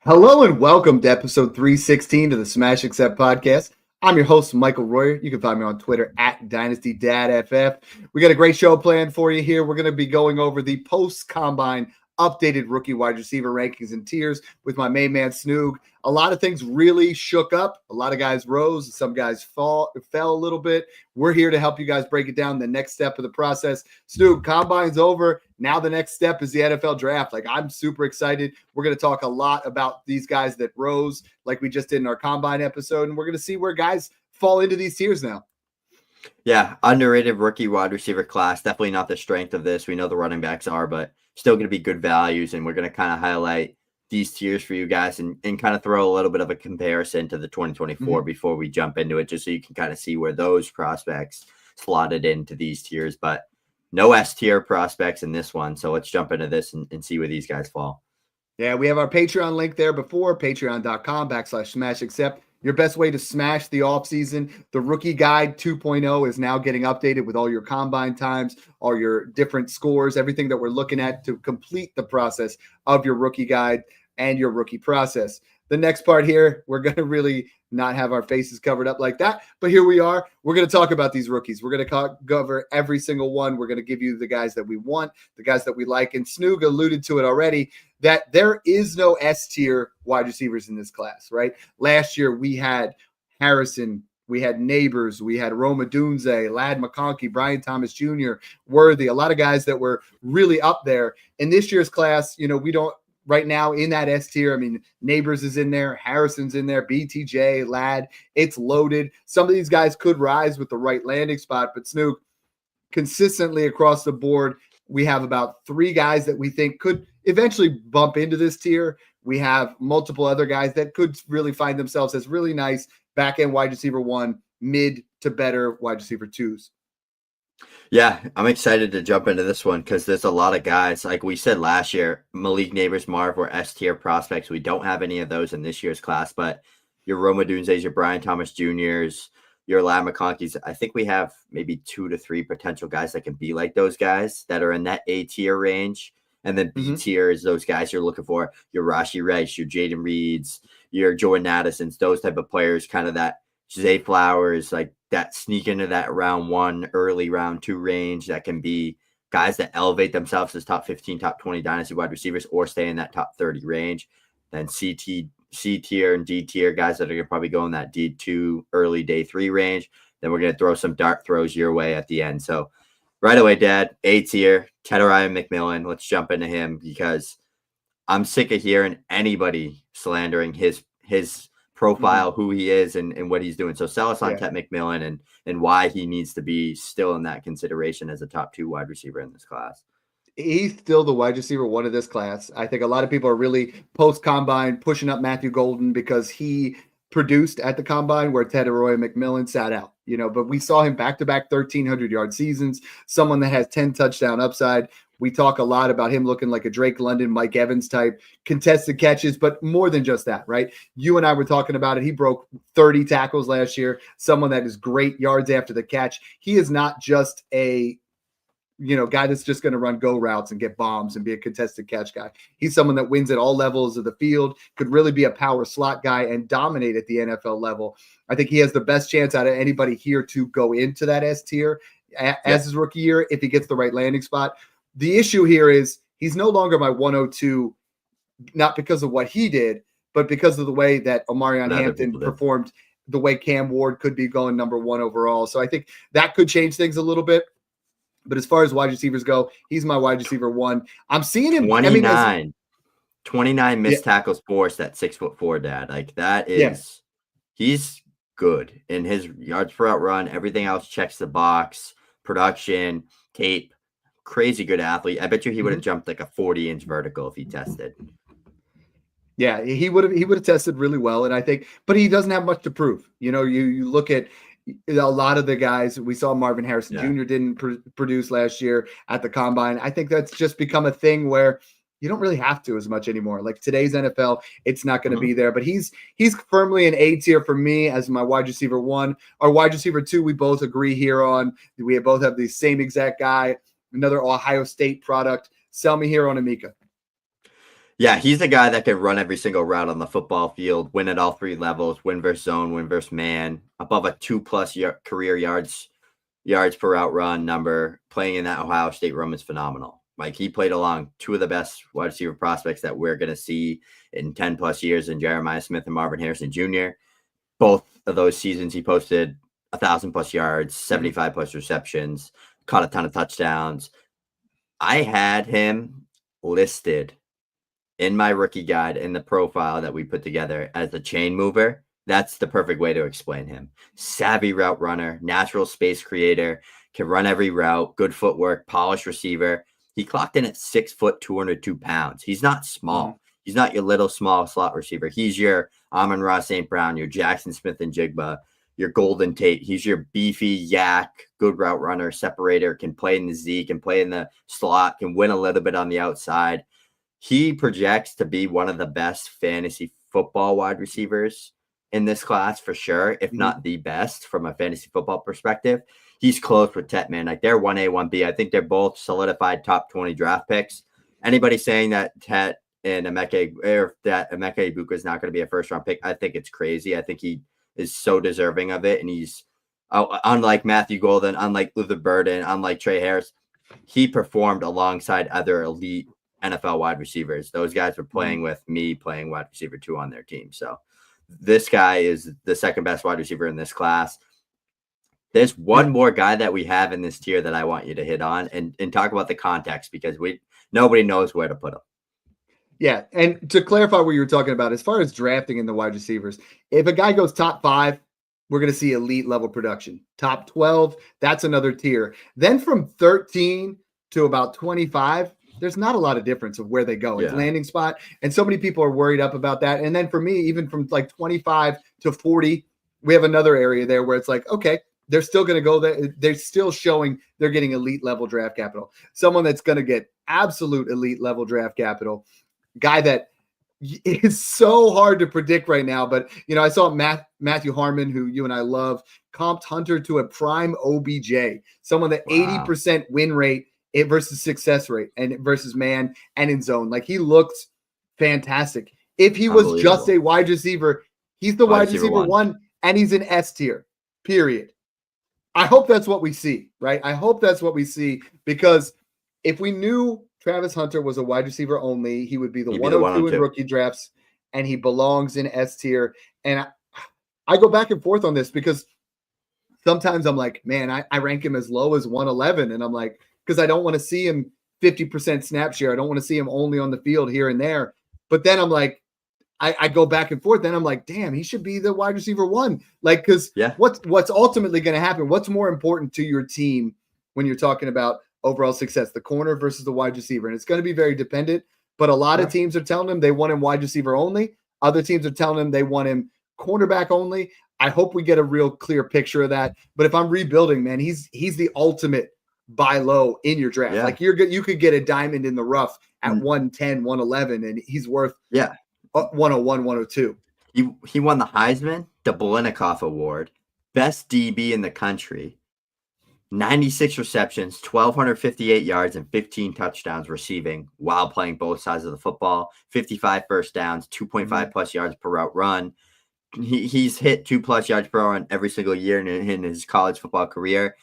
Hello and welcome to episode 316 of the Smash Accept podcast. I'm your host, Michael Royer. You can find me on Twitter at DynastyDadFF. We got a great show planned for you here. We're going to be going over the post-combine updated rookie wide receiver rankings and tiers with my main man, Snoog. A lot of things really shook up. A lot of guys rose. Some guys fell a little bit. We're here to help you guys break it down, the next step of the process. Snoog, combine's over. Now the next step is the NFL draft. I'm super excited. We're going to talk a lot about these guys that rose like we just did in our combine episode, and we're going to see where guys fall into these tiers now. Yeah, underrated rookie wide receiver class. Definitely not the strength of this. We know the running backs are, but still going to be good values, and we're going to kind of highlight these tiers for you guys and kind of throw a little bit of a comparison to the 2024 before we jump into it, just so you can kind of see where those prospects slotted into these tiers. But no S tier prospects in this one. So let's jump into this and see where these guys fall. Yeah, we have our Patreon link there before, patreon.com/smashaccept. Your best way to smash the offseason. The Rookie Guide 2.0 is now getting updated with all your combine times, all your different scores, everything that we're looking at to complete the process of your Rookie Guide and your rookie process. The next part here, we're going to really not have our faces covered up like that, but here we are. We're going to talk about these rookies. We're going to cover every single one. We're going to give you the guys that we want, the guys that we like, and Snoog alluded to it already, that there is no S-tier wide receivers in this class, right? Last year, we had Harrison, we had Neighbors, we had Rome Odunze, Ladd McConkey, Brian Thomas Jr., Worthy, a lot of guys that were really up there. In this year's class, we don't, right now in that S tier, I mean, Neighbors is in there, Harrison's in there, BTJ, Ladd, it's loaded. Some of these guys could rise with the right landing spot, but Snoog, consistently across the board, we have about 3 guys that we think could eventually bump into this tier. We have multiple other guys that could really find themselves as really nice back-end wide receiver 1, mid to better wide receiver 2s. Yeah, I'm excited to jump into this one because there's a lot of guys. Like we said last year, Malik Neighbors, Marv were S-tier prospects. We don't have any of those in this year's class, but your Rome Odunze's, your Brian Thomas Jr.'s, your Ladd McConkey's. I think we have maybe 2 to 3 potential guys that can be like those guys that are in that A-tier range. And then B-tier is those guys you're looking for. Your Rashi Rice, your Jaden Reeds, your Jordan Addisons, those type of players, kind of that Zay Flowers, like that sneak into that round 1, early round 2 range that can be guys that elevate themselves as top 15, top 20 dynasty wide receivers or stay in that top 30 range. Then C tier and D tier guys that are going to probably go in that D2 early day 3 range. Then we're going to throw some dart throws your way at the end. So right away, Dad, A tier, Tetairoa McMillan. Let's jump into him because I'm sick of hearing anybody slandering his profile, who he is and what he's doing. So sell us on Tet McMillan and why he needs to be still in that consideration as a top 2 wide receiver in this class. He's still the wide receiver 1 of this class. I think a lot of people are really post-combine pushing up Matthew Golden because he produced at the combine where Tetairoa McMillan sat out, but we saw him back-to-back 1,300-yard seasons, someone that has 10 touchdown upside. We talk a lot about him looking like a Drake London, Mike Evans type, contested catches, but more than just that, right? You and I were talking about it. He broke 30 tackles last year, someone that is great yards after the catch. He is not just a guy that's just going to run go routes and get bombs and be a contested catch guy. He's someone that wins at all levels of the field, could really be a power slot guy and dominate at the NFL level. I think he has the best chance out of anybody here to go into that S tier as his rookie year if he gets the right landing spot. The issue here is he's no longer my 102, not because of what he did, but because of the way that Omarion Hampton performed, the way Cam Ward could be going number 1 overall. So I think that could change things a little bit. But as far as wide receivers go, he's my wide receiver 1. I'm seeing him 29 missed tackles forced at 6'4", Dad. Like that is he's good in his yards per out run. Everything else checks the box. Production, tape. Crazy good athlete. I bet you he would have jumped like a 40-inch vertical if he tested. Yeah, he would have tested really well, and I think, but he doesn't have much to prove. You look at a lot of the guys. We saw Marvin Harrison Jr. didn't produce last year at the combine. I think that's just become a thing where you don't really have to as much anymore. Like today's NFL, it's not going to be there. But he's firmly an A tier for me as my wide receiver 1. Our wide receiver 2, we both agree here on. We both have the same exact guy. Another Ohio State product. Sell me here on Emeka. Yeah, he's the guy that can run every single route on the football field, win at all three levels, win versus zone, win versus man, above a 2+ career yards per route run number. Playing in that Ohio State room is phenomenal. Like, he played along two of the best wide receiver prospects that we're going to see in 10+ years in Jeremiah Smith and Marvin Harrison Jr. Both of those seasons, he posted 1,000+ yards, 75+ receptions, caught a ton of touchdowns. I had him listed in my rookie guide in the profile that we put together as a chain mover. That's the perfect way to explain him. Savvy route runner, natural space creator, can run every route, good footwork, polished receiver. He clocked in at 6 foot, 202 pounds. He's not small. Mm-hmm. He's not your little small slot receiver. He's your Amon-Ra St. Brown, your Jackson Smith and Jigba, your Golden Tate. He's your beefy yak, good route runner, separator, can play in the Z, can play in the slot, can win a little bit on the outside. He projects to be one of the best fantasy football wide receivers in this class for sure, if not the best from a fantasy football perspective. He's close with Tet, man. Like, they're 1A, 1B. I think they're both solidified top 20 draft picks. Anybody saying that Tet and Emeka Egbuka is not going to be a first-round pick, I think it's crazy. I think he is so deserving of it, and he's unlike Matthew Golden, unlike Luther Burden, unlike Tre Harris, he performed alongside other elite NFL wide receivers. Those guys were playing with me, playing wide receiver 2 on their team. So this guy is the second best wide receiver in this class. There's one more guy that we have in this tier that I want you to hit on and talk about the context, because nobody knows where to put him. Yeah, and to clarify what you were talking about, as far as drafting in the wide receivers, if a guy goes top 5, we're going to see elite level production. Top 12, that's another tier. Then from 13 to about 25, there's not a lot of difference of where they go. It's landing spot. And so many people are worried up about that. And then for me, even from like 25 to 40, we have another area there where it's like, okay, they're still going to go there. They're still showing they're getting elite level draft capital. Someone that's going to get absolute elite level draft capital. Guy that is so hard to predict right now. But, you know, I saw Matthew Harmon, who you and I love, comped Hunter to a prime OBJ. Someone that 80% win rate versus success rate and versus man and in zone. Like, he looks fantastic. If he was just a wide receiver, he's the wide receiver one, and he's an S tier, period. I hope that's what we see, right? I hope that's what we see, because if we knew Travis Hunter was a wide receiver only, he would be the 102 in rookie drafts, and he belongs in S tier. And I go back and forth on this, because sometimes I'm like, man, I rank him as low as 111, and I'm like, because I don't want to see him 50% snap share. I don't want to see him only on the field here and there. But then I'm like, I go back and forth. Then I'm like, damn, he should be the wide receiver 1. Like, because what's ultimately going to happen? What's more important to your team when you're talking about overall success? The corner versus the wide receiver. And it's going to be very dependent. But a lot of teams are telling him they want him wide receiver only. Other teams are telling him they want him cornerback only. I hope we get a real clear picture of that. But if I'm rebuilding, man, he's the ultimate buy low in your draft. Like, you could get a diamond in the rough at 110, 111, and he's worth 101, 102. He won the Heisman, the Biletnikoff Award, best DB in the country, 96 receptions, 1,258 yards, and 15 touchdowns receiving while playing both sides of the football, 55 first downs, 2.5 plus yards per route run. He's hit 2+ yards per run every single year in his college football career.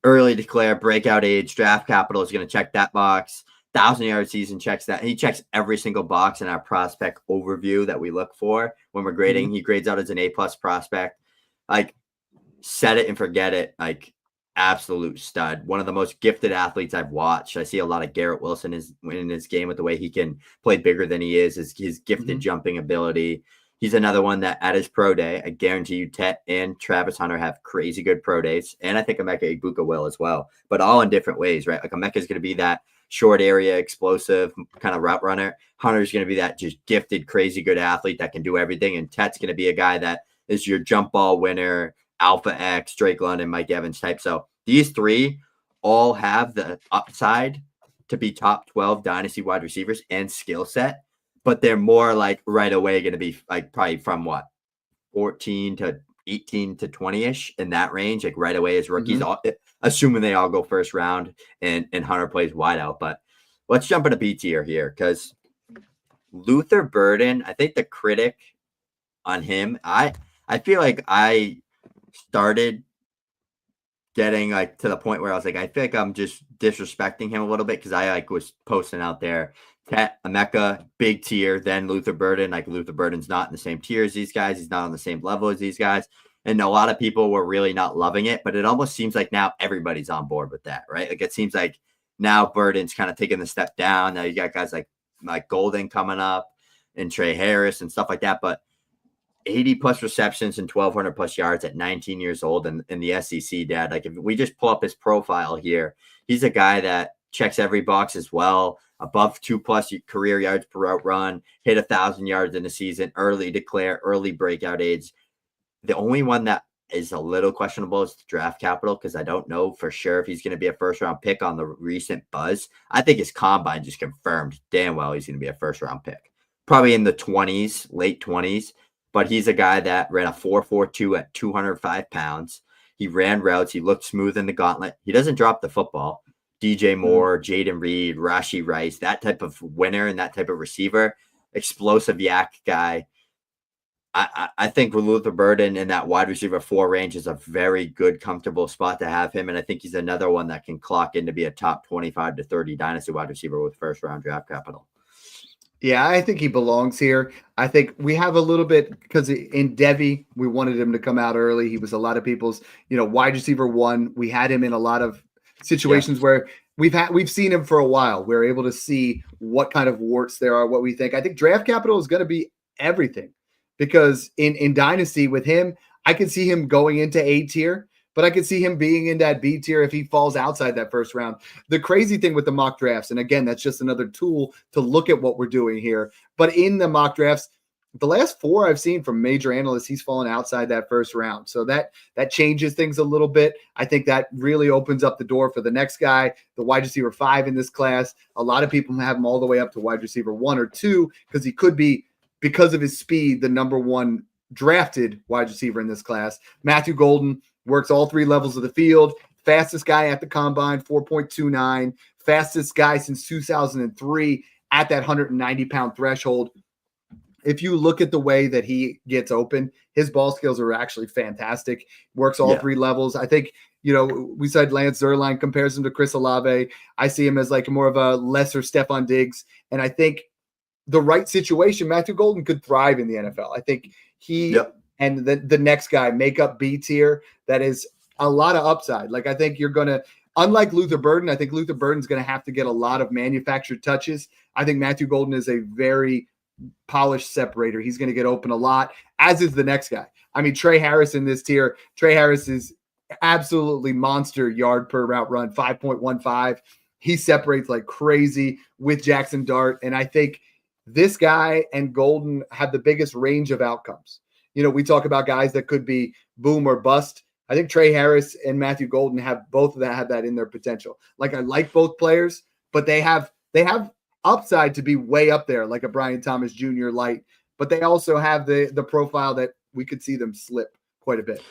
Early declare, breakout age, draft capital is going to check that box. 1,000-yard season checks that. He checks every single box in our prospect overview that we look for when we're grading. He grades out as an A+ prospect. Like, set it and forget it. Like, absolute stud. One of the most gifted athletes I've watched. I see a lot of Garrett Wilson in his game with the way he can play bigger than he is, his gifted jumping ability. He's another one that at his pro day, I guarantee you Tet and Travis Hunter have crazy good pro days. And I think Emeka Egbuka will as well, but all in different ways, right? Like, Emeka is going to be that short area, explosive kind of route runner. Hunter's going to be that just gifted, crazy good athlete that can do everything. And Tet's going to be a guy that is your jump ball winner, Alpha X, Drake London, Mike Evans type. So these three all have the upside to be top 12 dynasty wide receivers and skill set, but they're more like right away going to be like probably from 14 to 18 to 20-ish in that range, like right away as rookies, assuming they all go first round and Hunter plays wide out. But let's jump into B tier here, because Luther Burden, I think the critic on him, I feel like I started getting like to the point where I was like, I feel like I'm just disrespecting him a little bit because I like was posting out there Emeka, big tier, then Luther Burden. Like Luther Burden's not in the same tier as these guys. He's not on the same level as these guys. And a lot of people were really not loving it, but it almost seems like now everybody's on board with that, right? Like it seems like now Burden's kind of taking the step down. Now you got guys like Golden coming up and Tre Harris and stuff like that. But 80 plus receptions and 1,200 plus yards at 19 years old in the SEC, Dad. Like if we just pull up his profile here, he's a guy that checks every box as well. Above 2+ career yards per route run, hit 1,000 yards in a season, early declare, early breakout age. The only one that is a little questionable is the draft capital because I don't know for sure if he's going to be a first-round pick on the recent buzz. I think his combine just confirmed damn well he's going to be a first-round pick. Probably in the 20s, late 20s. But he's a guy that ran a 4.42 at 205 pounds. He ran routes. He looked smooth in the gauntlet. He doesn't drop the football. DJ Moore, Jaden Reed, Rashee Rice, that type of winner and that type of receiver, explosive yak guy. I think with Luther Burden in that wide receiver 4 range is a very good, comfortable spot to have him. And I think he's another one that can clock in to be a top 25 to 30 dynasty wide receiver with first-round draft capital. Yeah, I think he belongs here. I think we have a little bit because in Devy, we wanted him to come out early. He was a lot of people's, wide receiver 1. We had him in a lot of situations where we've seen him for a while. We're able to see what kind of warts there are, what we think. I think draft capital is going to be everything because in Dynasty with him, I can see him going into A tier. But I could see him being in that B tier if he falls outside that first round. The crazy thing with the mock drafts, and again, that's just another tool to look at what we're doing here. But in the mock drafts, the last 4 I've seen from major analysts, he's fallen outside that first round. So that changes things a little bit. I think that really opens up the door for the next guy, the wide receiver 5 in this class. A lot of people have him all the way up to wide receiver 1 or 2 because he could be, because of his speed, the number 1 drafted wide receiver in this class. Matthew Golden works all 3 levels of the field. Fastest guy at the combine, 4.29. Fastest guy since 2003 at that 190-pound threshold. If you look at the way that he gets open, his ball skills are actually fantastic. Works all 3 levels. I think, we said Lance Zierlein compares him to Chris Olave. I see him as like more of a lesser Stephon Diggs. And I think the right situation, Matthew Golden could thrive in the NFL. I think he and the next guy make up B tier. That is a lot of upside. Like I think you're going to, unlike Luther Burden, I think Luther Burden's going to have to get a lot of manufactured touches. I think Matthew Golden is a very polished separator. He's going to get open a lot, as is the next guy. I mean, Tre Harris in this tier. Tre Harris is absolutely monster yard per route run, 5.15. He separates like crazy with Jackson Dart. And I think this guy and Golden have the biggest range of outcomes. We talk about guys that could be boom or bust. I think Tre Harris and Matthew Golden have both of that have that in their potential. Like I like both players, but they have upside to be way up there, like a Brian Thomas Jr. light. But they also have the profile that we could see them slip quite a bit.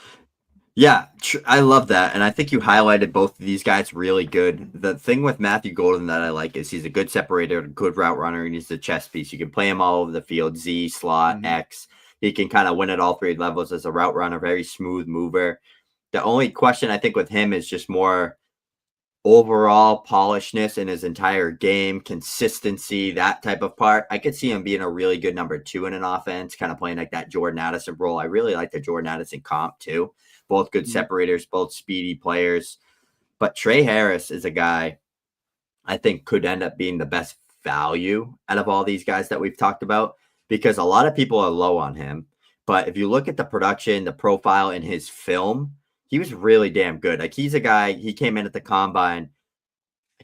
Yeah, I love that. And I think you highlighted both of these guys really good. The thing with Matthew Golden that I like is he's a good separator, a good route runner, and he's a chess piece. You can play him all over the field, Z, slot, X. He can kind of win at all 3 levels as a route runner, very smooth mover. The only question I think with him is just more overall polishness in his entire game, consistency, that type of part. I could see him being a really good number 2 in an offense, kind of playing like that Jordan Addison role. I really like the Jordan Addison comp too. Both good separators, both speedy players. But Tre Harris is a guy I think could end up being the best value out of all these guys that we've talked about, because a lot of people are low on him. But if you look at the production, the profile in his film, he was really damn good. Like he's a guy, he came in at the combine.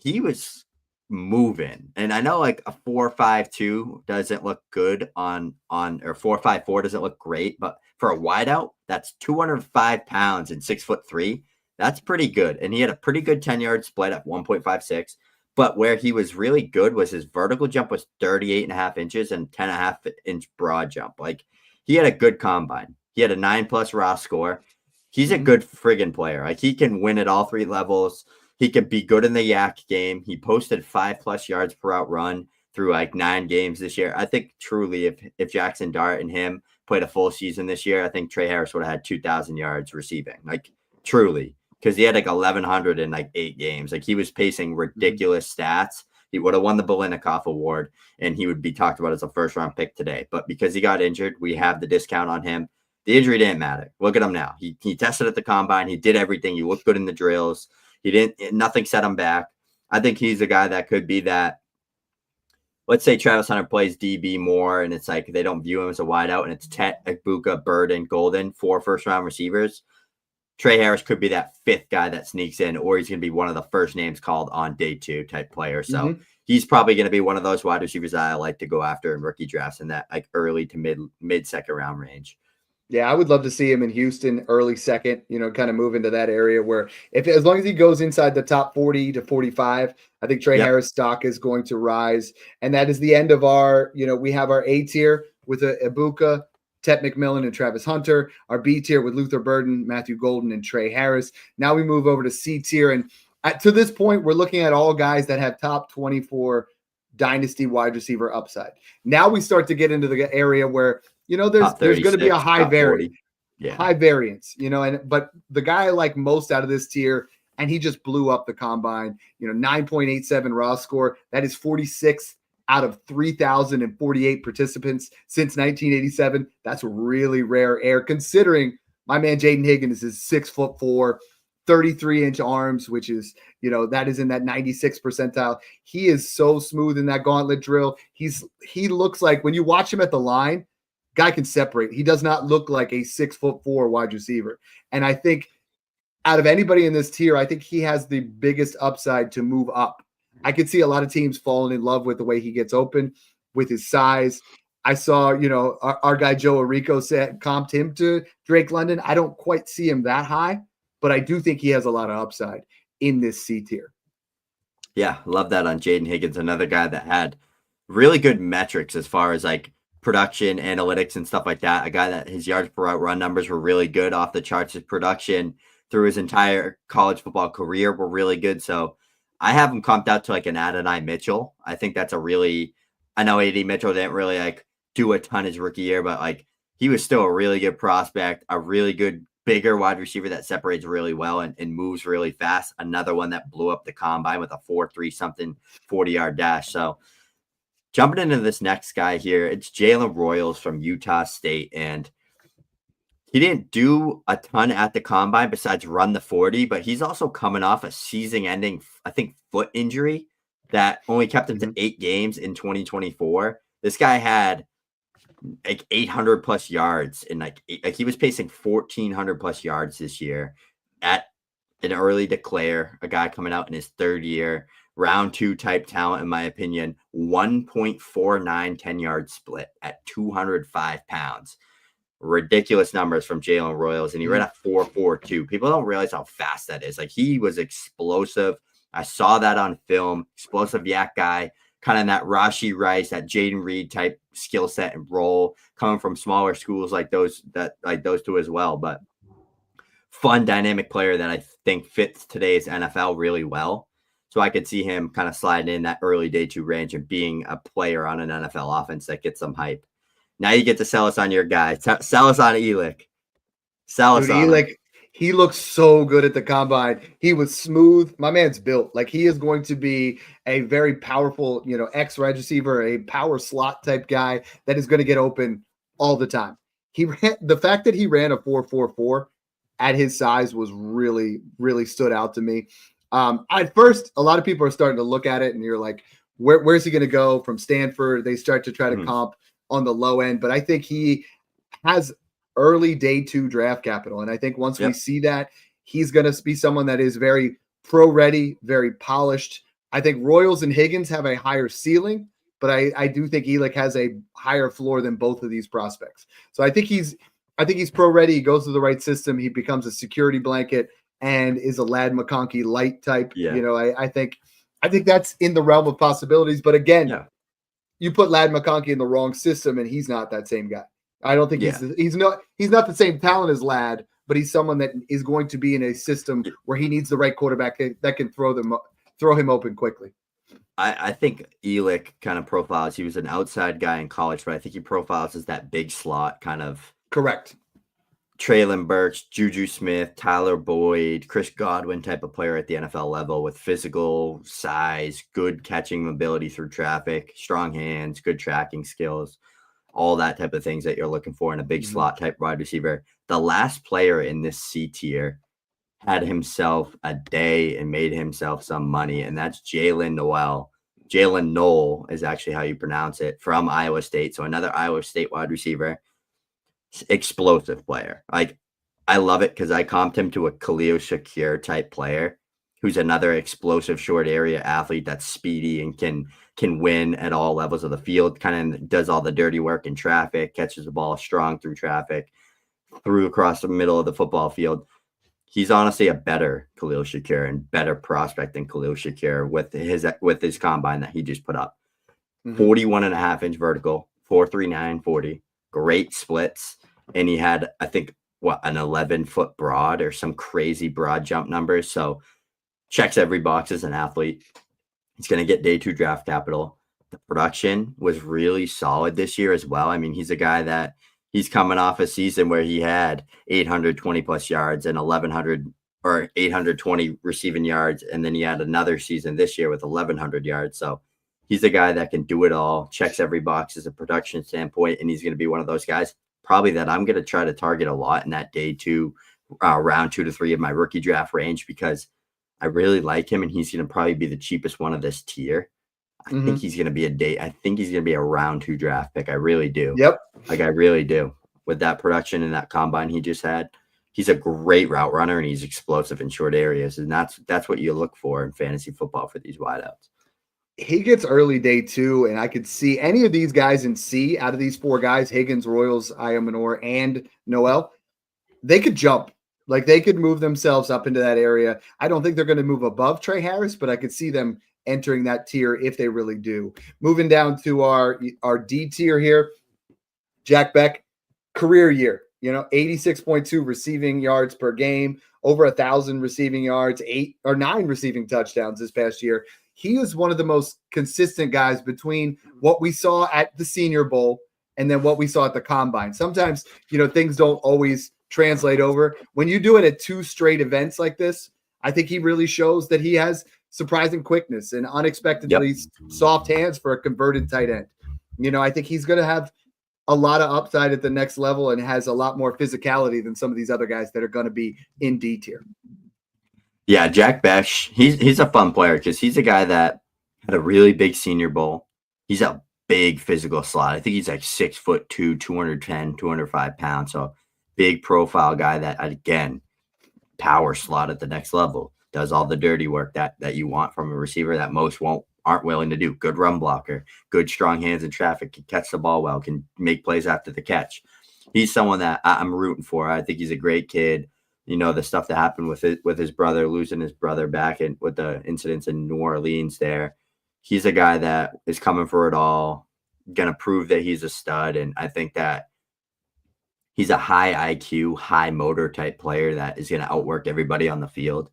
He was moving. And I know like a 4.52 doesn't look good on or 4.54 doesn't look great, but for a wideout, that's 205 pounds and 6'3". That's pretty good. And he had a pretty good 10-yard split at 1.56. But where he was really good was his vertical jump was 38.5 inches and 10.5 inch broad jump. Like he had a good combine. He had a 9+ raw score. He's a good friggin' player. Like he can win at all 3 levels. He can be good in the yak game. He posted 5+ yards per route run. through like 9 games this year. I think truly if Jackson Dart and him played a full season this year, I think Tre Harris would have had 2,000 yards receiving. Like truly, because he had like 1,100 in like 8 games. Like he was pacing ridiculous stats. He would have won the Biletnikoff Award, and he would be talked about as a first-round pick today. But because he got injured, we have the discount on him. The injury didn't matter. Look at him now. He tested at the combine. He did everything. He looked good in the drills. Nothing set him back. I think he's a guy that could be that. Let's say Travis Hunter plays DB more, and it's like they don't view him as a wideout, and it's Tet, Egbuka, Bird, and Golden, 4 first-round receivers. Tre Harris could be that 5th guy that sneaks in, or he's going to be one of the first names called on day 2 type player. So he's probably going to be one of those wide receivers that I like to go after in rookie drafts in that like early to mid second round range. Yeah, I would love to see him in Houston early second, kind of move into that area where as long as he goes inside the top 40 to 45, I think Tre Harris stock is going to rise. And that is the end of our, we have our A tier with Egbuka, Tet McMillan, and Travis Hunter, our B tier with Luther Burden, Matthew Golden, and Tre Harris. Now we move over to C tier. And to this point, we're looking at all guys that have top 24 dynasty wide receiver upside. Now we start to get into the area where there's going to be a high variance, but the guy I like most out of this tier, and he just blew up the combine, 9.87 raw score. That is 46 out of 3,048 participants since 1987. That's really rare air considering my man Jayden Higgins is 6'4", 33-inch arms, which is, that is in that 96th percentile. He is so smooth in that gauntlet drill. He looks like when you watch him at the line, guy can separate. He does not look like a 6'4" wide receiver. And I think out of anybody in this tier, I think he has the biggest upside to move up. I could see a lot of teams falling in love with the way he gets open, with his size. I saw, our guy Joe Arico comped him to Drake London. I don't quite see him that high, but I do think he has a lot of upside in this C tier. Yeah, love that on Jayden Higgins, another guy that had really good metrics as far as like production, analytics, and stuff like that. A guy that his yards per route run numbers were really good, off the charts. His production through his entire college football career were really good. So I have him comped out to like an Adonai Mitchell. I think that's I know AD Mitchell didn't really like do a ton his rookie year, but like he was still a really good prospect, a really good bigger wide receiver that separates really well and moves really fast. Another one that blew up the combine with a 4.3 something 40-yard dash. So jumping into this next guy here, it's Jalen Royals from Utah State, and he didn't do a ton at the combine besides run the 40, but he's also coming off a season-ending, I think, foot injury that only kept him to 8 games in 2024. This guy had like 800 plus yards and like he was pacing 1,400 plus yards this year at an early declare, a guy coming out in his 3rd year. Round 2 type talent, in my opinion. 1.49 10-yard split at 205 pounds. Ridiculous numbers from Jalen Royals, and he ran a 4.42. People don't realize how fast that is. Like, he was explosive. I saw that on film. Explosive yak guy, kind of in that Rashee Rice, that Jaden Reed type skill set and role, coming from smaller schools like those two as well. But fun, dynamic player that I think fits today's NFL really well. So I could see him kind of sliding in that early day 2 range and being a player on an NFL offense that gets some hype. Now you get to sell us on your guy. Sell us on Elic. Sell us on Elic. He looks so good at the combine. He was smooth. My man's built. Like, he is going to be a very powerful, X wide receiver, a power slot type guy that is going to get open all the time. The fact that he ran a 4.44 at his size was really, really stood out to me. At first, a lot of people are starting to look at it and you're like, where's he going to go from Stanford? They start to try to comp on the low end, but I think he has early day 2 draft capital. And I think once we see that, he's going to be someone that is very pro ready, very polished. I think Royals and Higgins have a higher ceiling, but I do think Elic has a higher floor than both of these prospects. So I think he's pro ready. He goes to the right system. He becomes a security blanket and is a Ladd McConkey light type. I think that's in the realm of possibilities. But again, you put Ladd McConkey in the wrong system, and he's not that same guy. I don't think he's not the same talent as Ladd, but he's someone that is going to be in a system where he needs the right quarterback that can throw him open quickly. I think Elic kind of profiles. He was an outside guy in college, but I think he profiles as that big slot kind of Correct. Traylon Burks, Juju Smith, Tyler Boyd, Chris Godwin type of player at the NFL level with physical size, good catching ability through traffic, strong hands, good tracking skills, all that type of things that you're looking for in a big slot type wide receiver. The last player in this C tier had himself a day and made himself some money, and that's Jaylin Noel. Jaylin Noel is actually how you pronounce it, from Iowa State. So another Iowa State wide receiver. Explosive player. Like, I love it because I comped him to a Khalil Shakir type player who's another explosive short area athlete that's speedy and can win at all levels of the field, kind of does all the dirty work in traffic, catches the ball strong through traffic, through across the middle of the football field. He's honestly a better Khalil Shakir and better prospect than Khalil Shakir with his combine that he just put up. 41.5-inch vertical, 4.39 40, great splits. And he had, I think, an 11-foot broad or some crazy broad jump numbers. So checks every box as an athlete. He's going to get day 2 draft capital. The production was really solid this year as well. I mean, he's a guy that he's coming off a season where he had 820 plus yards and 1,100 or 820 receiving yards. And then he had another season this year with 1,100 yards. So he's a guy that can do it all, checks every box as a production standpoint. And he's going to be one of those guys probably that I'm going to try to target a lot in that day 2, round 2 to 3 of my rookie draft range, because I really like him and he's going to probably be the cheapest one of this tier. I think he's going to be a round 2 draft pick. I really do. Yep. Like, I really do. With that production and that combine he just had, he's a great route runner and he's explosive in short areas. And that's what you look for in fantasy football for these wideouts. He gets early day 2, and I could see any of these guys in C out of these 4 guys, Higgins, Royals, Ayomanor, and Noel, they could jump. Like, they could move themselves up into that area. I don't think they're going to move above Tre Harris, but I could see them entering that tier if they really do. Moving down to our D tier here, Jack Bech, career year, 86.2 receiving yards per game, over 1,000 receiving yards, 8 or 9 receiving touchdowns this past year. He is one of the most consistent guys between what we saw at the Senior Bowl and then what we saw at the Combine. Sometimes, things don't always translate over. When you do it at 2 straight events like this, I think he really shows that he has surprising quickness and unexpectedly soft hands for a converted tight end. I think he's going to have a lot of upside at the next level and has a lot more physicality than some of these other guys that are going to be in D tier. Yeah, Jack Bech, he's a fun player because he's a guy that had a really big Senior Bowl. He's a big physical slot. I think he's like 6'2", 210, 205 pounds. So big profile guy that, again, power slot at the next level. Does all the dirty work that you want from a receiver that most aren't willing to do. Good run blocker, good strong hands in traffic, can catch the ball well, can make plays after the catch. He's someone that I'm rooting for. I think he's a great kid. The stuff that happened with his brother, losing his brother back and with the incidents in New Orleans there. He's a guy that is coming for it all, going to prove that he's a stud. And I think that he's a high IQ, high motor type player that is going to outwork everybody on the field.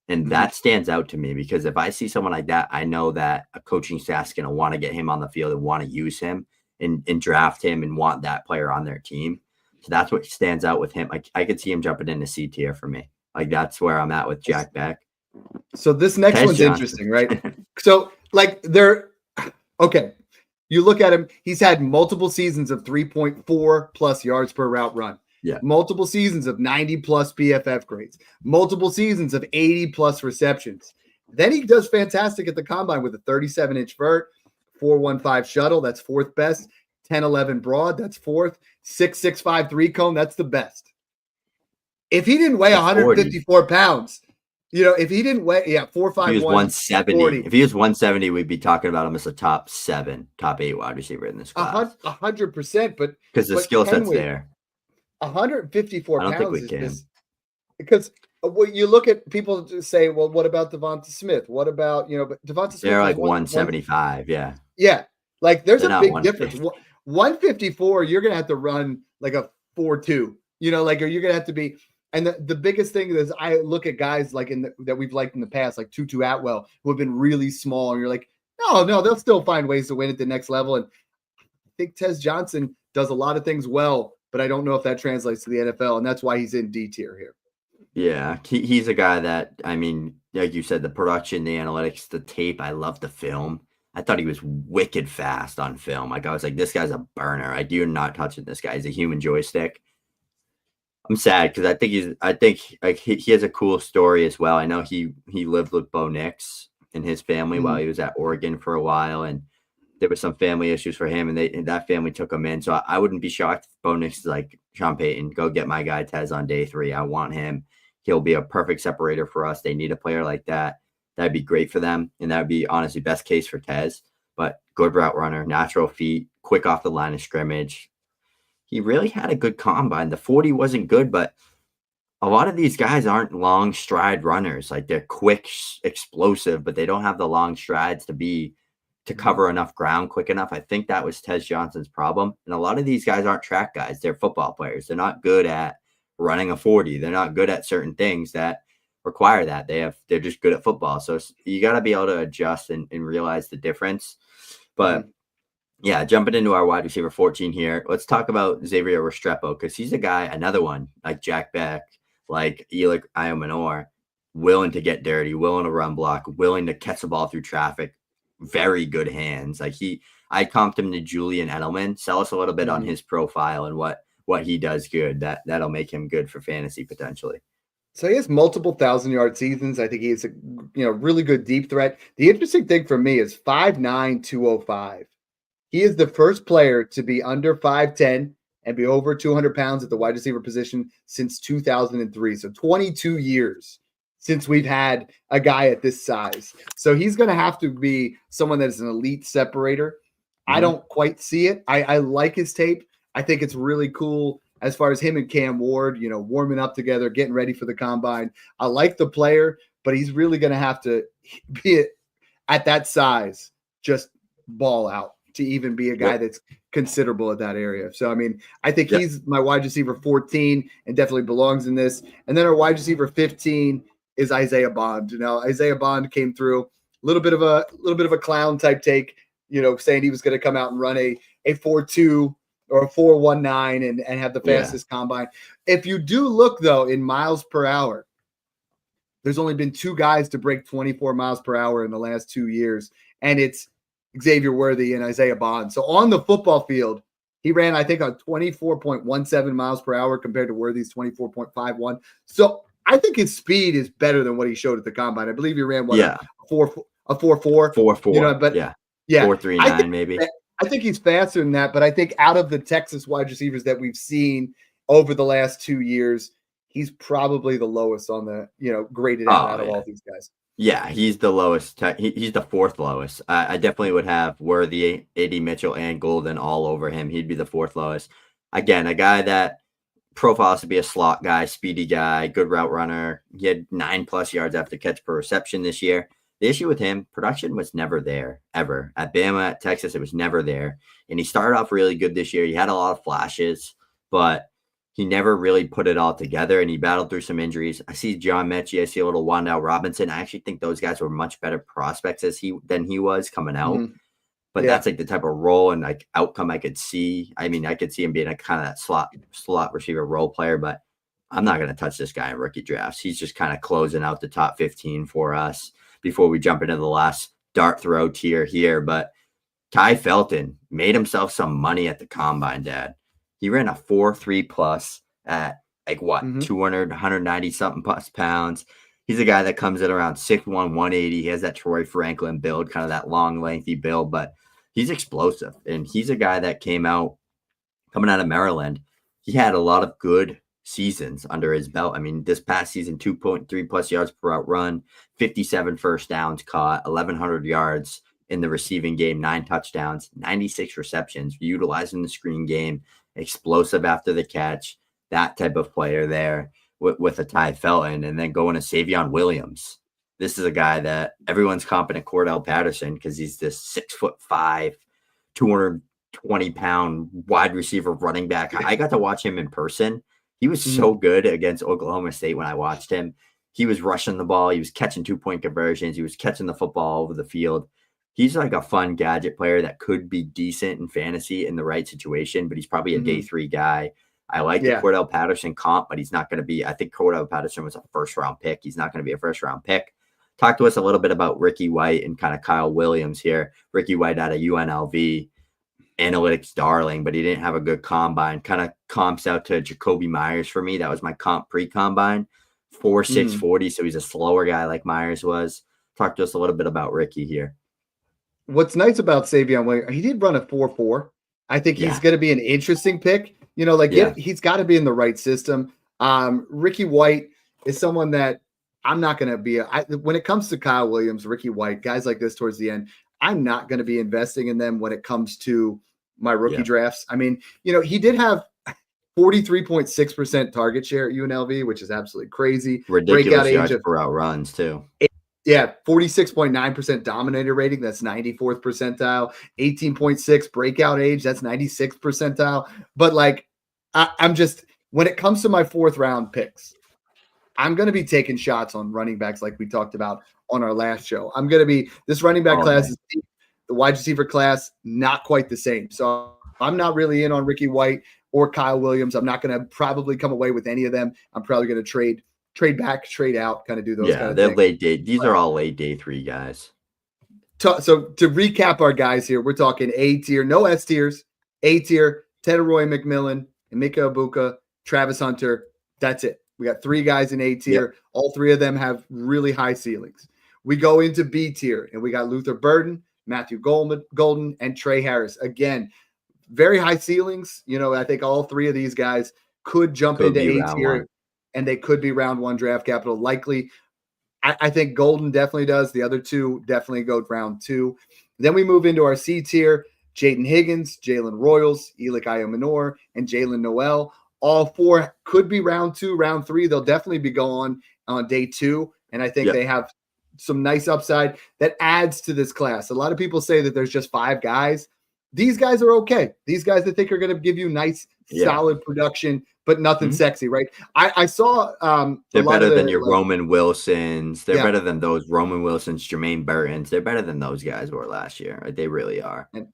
And that stands out to me because if I see someone like that, I know that a coaching staff's going to want to get him on the field and want to use him and draft him and want that player on their team. So that's what stands out with him. Like, I could see him jumping into C tier for me. Like, that's where I'm at with Jack Bech. So this next Tez one's Johnson. Interesting, right? So, okay. You look at him, he's had multiple seasons of 3.4 plus yards per route run. Yeah. Multiple seasons of 90 plus PFF grades. Multiple seasons of 80 plus receptions. Then he does fantastic at the Combine with a 37-inch vert, 4.15 shuttle. That's 4th best. 10-11 broad. That's 4th. 6.65 3-cone. That's the best. If he didn't weigh 154 pounds, if he didn't weigh, 4.51. He was 170. 40. If he was 170, we'd be talking about him as a top 8 wide receiver in this class. 100%, but because the skill set's there. 154 I don't pounds think we can. is because you look at people just say, well, what about Devonta Smith? What about, but Devonta Smith? They're like 175. Yeah. Yeah. Like there's They're a big difference. 154, you're going to have to run like a 4.2, or you're going to have to be. And the biggest thing is I look at guys like that we've liked in the past, like Tutu Atwell, who have been really small. And you're like, No, they'll still find ways to win at the next level. And I think Tez Johnson does a lot of things well, but I don't know if that translates to the NFL, and that's why he's in D tier here. Yeah, he's a guy that, I mean, like you said, the production, the analytics, the tape, I love the film. I thought he was wicked fast on film. Like, I was like, this guy's a burner. You're not touching this guy. He's a human joystick. I'm sad because I think like he has a cool story as well. I know he lived with Bo Nix and his family while he was at Oregon for a while, and there was some family issues for him, and that family took him in. So I wouldn't be shocked if Bo Nix is like, Sean Payton, go get my guy Tez on day 3. I want him. He'll be a perfect separator for us. They need a player like that. That'd be great for them, and that would be honestly best case for Tez. But good route runner, natural feet, quick off the line of scrimmage. He really had a good combine. The 40 wasn't good, but a lot of these guys aren't long stride runners. Like, they're quick, explosive, but they don't have the long strides to cover enough ground quick enough. I think that was Tez Johnson's problem. And a lot of these guys aren't track guys. They're football players. They're not good at running a 40. They're not good at certain things that require that. They're just good at football. So you got to be able to adjust and realize the difference. But yeah, jumping into our wide receiver 14 here, let's talk about Xavier Restrepo, because he's a guy, another one like Jack Bech, like Elic Ayomanor, willing to get dirty, willing to run block, willing to catch the ball through traffic, very good hands. Like, I comped him to Julian Edelman. Sell us a little bit on his profile and what he does good. That'll make him good for fantasy potentially. So he has multiple 1,000-yard seasons. I think he is a really good deep threat. The interesting thing for me is 5'9", 205. He is the first player to be under 5'10" and be over 200 pounds at the wide receiver position since 2003. So 22 years since we've had a guy at this size. So he's going to have to be someone that is an elite separator. I don't quite see it. I like his tape. I think it's really cool as far as him and Cam Ward, warming up together, getting ready for the combine. I like the player, but he's really going to have to be at that size, just ball out to even be a guy that's considerable at that area. So, I mean, I think he's my wide receiver 14 and definitely belongs in this. And then our wide receiver 15 is Isaiah Bond. Isaiah Bond came through a little bit of a clown type take, saying he was going to come out and run a 4.2 or a 4.19 and have the fastest combine. If you do look, though, in miles per hour, there's only been 2 guys to break 24 miles per hour in the last 2 years, and it's Xavier Worthy and Isaiah Bond. So on the football field, he ran, I think, on 24.17 miles per hour compared to Worthy's 24.51. So I think his speed is better than what he showed at the combine. I believe he ran a 4.4. 4.4. But 4.39 maybe. I think he's faster than that, but I think out of the Texas wide receivers that we've seen over the last 2 years, he's probably the lowest on the, graded out of all these guys. Yeah, he's the lowest. He's the 4th lowest. I definitely would have Worthy, AD Mitchell, and Golden all over him. He'd be the 4th lowest. Again, a guy that profiles to be a slot guy, speedy guy, good route runner. He had 9+ yards after catch per reception this year. The issue with him, production was never there, ever. At Bama, at Texas, it was never there. And he started off really good this year. He had a lot of flashes, but he never really put it all together, and he battled through some injuries. I see John Mechie. I see a little Wan'Dale Robinson. I actually think those guys were much better prospects than he was coming out. But that's like the type of role and like outcome I could see. I mean, I could see him being a kind of that slot receiver role player, but I'm not going to touch this guy in rookie drafts. He's just kind of closing out the top 15 for us before we jump into the last dart throw tier here. But Ty Felton made himself some money at the combine, Dad. He ran a 4.3 plus at 200, 190 something plus pounds. He's a guy that comes in around 6'1", 180. He has that Troy Franklin build, kind of that long, lengthy build, but he's explosive. And he's a guy that coming out of Maryland. He had a lot of good seasons under his belt. I mean, this past season, 2.3 plus yards per route run, 57 first downs caught, 1,100 yards in the receiving game, 9 touchdowns, 96 receptions, utilizing the screen game, explosive after the catch, that type of player there with a Ty Felton. And then going to Savion Williams. This is a guy that everyone's comping at Cordell Patterson because he's this 6'5", 220-pound wide receiver running back. I got to watch him in person. He was so good against Oklahoma State when I watched him. He was rushing the ball. He was catching 2-point conversions. He was catching the football over the field. he's like a fun gadget player that could be decent in fantasy in the right situation, but he's probably a day 3 guy. I like the Cordell Patterson comp, but he's not going to be. I think Cordell Patterson was a first-round pick. He's not going to be a first-round pick. Talk to us a little bit about Ricky White and kind of Kyle Williams here. Ricky White out of UNLV, analytics darling, but he didn't have a good combine. Kind of comps out to Jacoby Myers for me. That was my comp pre-combine. 4.6 40, so he's a slower guy like Myers was. Talk to us a little bit about Ricky here. What's nice about Xavier Williams, he did run a 4.4. I think he's going to be an interesting pick. You know, he's got to be in the right system. Ricky White is someone that I'm not going to be when it comes to Kyle Williams, Ricky White, guys like this towards the end, I'm not going to be investing in them when it comes to my rookie drafts. I mean, you know, he did have 43.6% target share at UNLV, which is absolutely crazy. Ridiculous yards per route runs too. 46.9% dominator rating. That's 94th percentile. 18.6 breakout age. That's 96th percentile. But like, I'm just, when it comes to my 4th round picks, I'm going to be taking shots on running backs like we talked about on our last show. I'm going to be, this running back class is deep. The wide receiver class, not quite the same. So I'm not really in on Ricky White or Kyle Williams. I'm not going to probably come away with any of them. I'm probably going to trade back, trade out, kind of do those kind of they're things. Late day. These are all late day 3 guys. So to recap our guys here, we're talking A tier, no S tiers. A tier, Tetairoa McMillan, Emeka Egbuka, Travis Hunter. That's it. We got 3 guys in A tier. Yep. All 3 of them have really high ceilings. We go into B tier, and we got Luther Burden, Matthew Golden, and Tre Harris. Again, very high ceilings. You know, I think all 3 of these guys could jump into A tier, and they could be round 1 draft capital. Likely, I think Golden definitely does. The other 2 definitely go round 2. Then we move into our C tier. Jayden Higgins, Jalen Royals, Elic Ayomanor, and Jaylin Noel. All 4 could be round 2, round 3. They'll definitely be going on day 2. And I think they have some nice upside that adds to this class. A lot of people say that there's just 5 guys. These guys are okay. These guys I think are going to give you nice, solid production, but nothing sexy, right? I saw they're better than your Roman Wilsons. They're better than those Roman Wilsons, Jermaine Burtons. They're better than those guys were last year. Like, they really are. And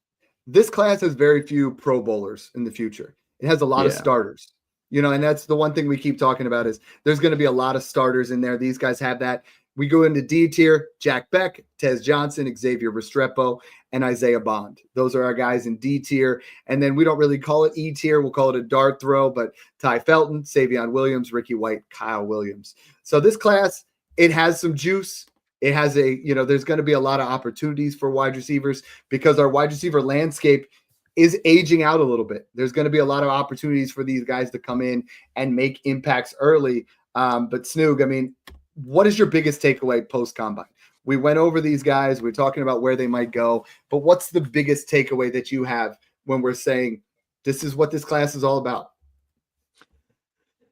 this class has very few Pro Bowlers in the future. It has a lot of starters. You know, and that's the one thing we keep talking about is there's going to be a lot of starters in there. These guys have that. We go into D tier, Jack Bech, Tez Johnson, Xavier Restrepo, and Isaiah Bond. Those are our guys in D tier. And then we don't really call it E tier. We'll call it a dart throw, but Ty Felton, Savion Williams, Ricky White, Kyle Williams. So this class, it has some juice. It has there's going to be a lot of opportunities for wide receivers because our wide receiver landscape is aging out a little bit. There's going to be a lot of opportunities for these guys to come in and make impacts early. But Snoog, I mean, what is your biggest takeaway post-combine? We went over these guys. We're talking about where they might go. But what's the biggest takeaway that you have when we're saying this is what this class is all about?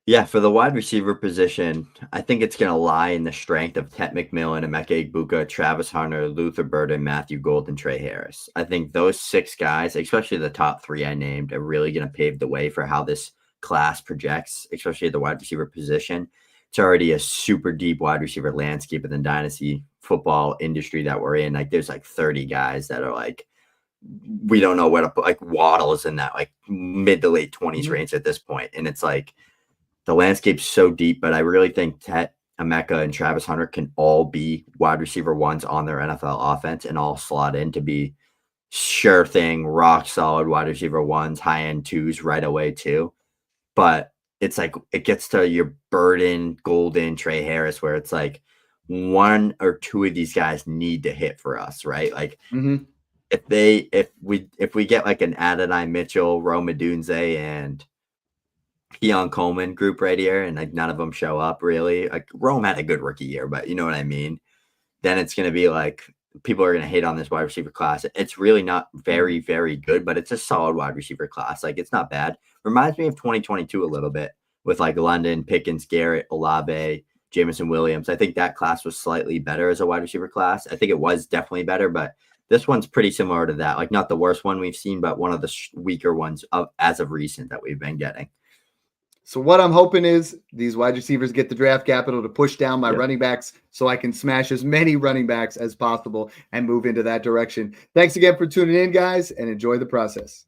Yeah, for the wide receiver position, I think it's going to lie in the strength of Tet McMillan, Emeka Egbuka, Travis Hunter, Luther Burden, Matthew Golden, Tre Harris. I think those 6 guys, especially the top 3 I named, are really going to pave the way for how this class projects, especially at the wide receiver position. It's already a super deep wide receiver landscape in the dynasty football industry that we're in. Like, there's like 30 guys that are like, we don't know where to put, like Waddle is in that like mid to late 20s range at this point. And it's like, the landscape's so deep, but I really think Tet, Emeka, and Travis Hunter can all be wide receiver 1s on their NFL offense and all slot in to be sure thing, rock solid wide receiver 1s, high end 2s right away too. But it's like it gets to your Burden, Golden, Tre Harris, where it's like 1 or 2 of these guys need to hit for us, right? Like if we get like an Adonai Mitchell, Rome Odunze, and Keon Coleman group right here, and like none of them show up really. Like Rome had a good rookie year, but you know what I mean? Then it's going to be like people are going to hate on this wide receiver class. It's really not very, very good, but it's a solid wide receiver class. Like, it's not bad. Reminds me of 2022 a little bit with like London, Pickens, Garrett, Olave, Jameson Williams. I think that class was slightly better as a wide receiver class. I think it was definitely better, but this one's pretty similar to that. Like, not the worst one we've seen, but one of the weaker ones as of recent that we've been getting. So what I'm hoping is these wide receivers get the draft capital to push down my Yep. running backs so I can smash as many running backs as possible and move into that direction. Thanks again for tuning in, guys, and enjoy the process.